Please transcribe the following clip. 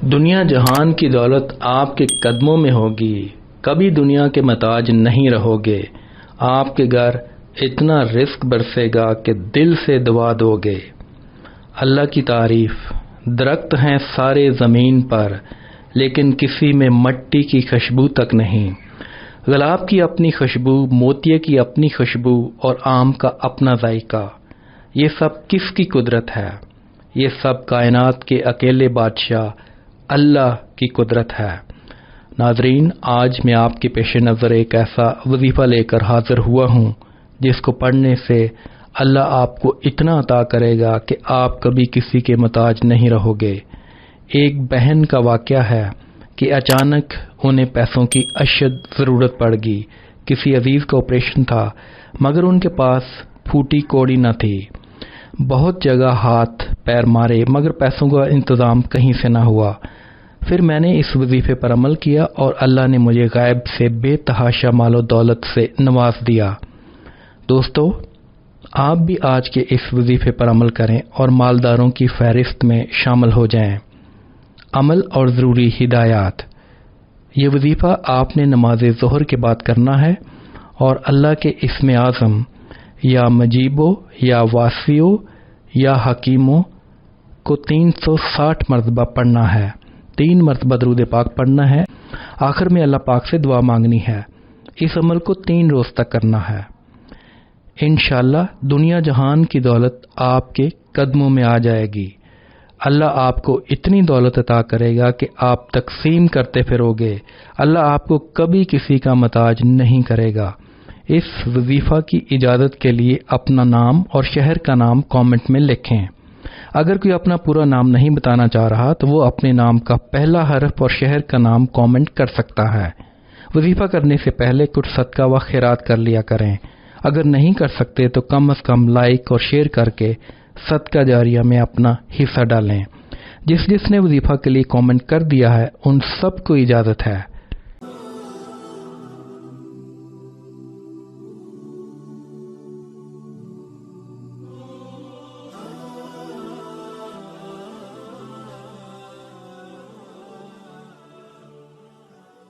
دنیا جہان کی دولت آپ کے قدموں میں ہوگی، کبھی دنیا کے محتاج نہیں رہو گے۔ آپ کے گھر اتنا رزق برسے گا کہ دل سے دعا دو گے۔ اللہ کی تعریف۔ درخت ہیں سارے زمین پر، لیکن کسی میں مٹی کی خوشبو تک نہیں۔ گلاب کی اپنی خوشبو، موتیے کی اپنی خوشبو اور آم کا اپنا ذائقہ۔ یہ سب کس کی قدرت ہے؟ یہ سب کائنات کے اکیلے بادشاہ اللہ کی قدرت ہے۔ ناظرین، آج میں آپ کے پیش نظر ایک ایسا وظیفہ لے کر حاضر ہوا ہوں جس کو پڑھنے سے اللہ آپ کو اتنا عطا کرے گا کہ آپ کبھی کسی کے محتاج نہیں رہو گے۔ ایک بہن کا واقعہ ہے کہ اچانک انہیں پیسوں کی اشد ضرورت پڑ گئی۔ کسی عزیز کا آپریشن تھا، مگر ان کے پاس پھوٹی کوڑی نہ تھی۔ بہت جگہ ہاتھ پیر مارے، مگر پیسوں کا انتظام کہیں سے نہ ہوا۔ پھر میں نے اس وظیفے پر عمل کیا اور اللہ نے مجھے غیب سے بے تحاشا مال و دولت سے نواز دیا۔ دوستو، آپ بھی آج کے اس وظیفے پر عمل کریں اور مالداروں کی فہرست میں شامل ہو جائیں۔ عمل اور ضروری ہدایات۔ یہ وظیفہ آپ نے نماز ظہر کے بعد کرنا ہے اور اللہ کے اسم اعظم یا مجیبو یا واسیو یا حکیمو کو 360 مرتبہ پڑھنا ہے۔ 3 مرتبہ درود پاک پڑھنا ہے۔ آخر میں اللہ پاک سے دعا مانگنی ہے۔ اس عمل کو 3 روز تک کرنا ہے۔ انشاءاللہ دنیا جہان کی دولت آپ کے قدموں میں آ جائے گی۔ اللہ آپ کو اتنی دولت عطا کرے گا کہ آپ تقسیم کرتے پھرو گے۔ اللہ آپ کو کبھی کسی کا محتاج نہیں کرے گا۔ اس وظیفہ کی اجازت کے لیے اپنا نام اور شہر کا نام کامنٹ میں لکھیں۔ اگر کوئی اپنا پورا نام نہیں بتانا چاہ رہا تو وہ اپنے نام کا پہلا حرف اور شہر کا نام کامنٹ کر سکتا ہے۔ وظیفہ کرنے سے پہلے کچھ صدقہ و خیرات کر لیا کریں۔ اگر نہیں کر سکتے تو کم از کم لائک اور شیئر کر کے صدقہ جاریہ میں اپنا حصہ ڈالیں۔ جس نے وظیفہ کے لیے کامنٹ کر دیا ہے ان سب کو اجازت ہے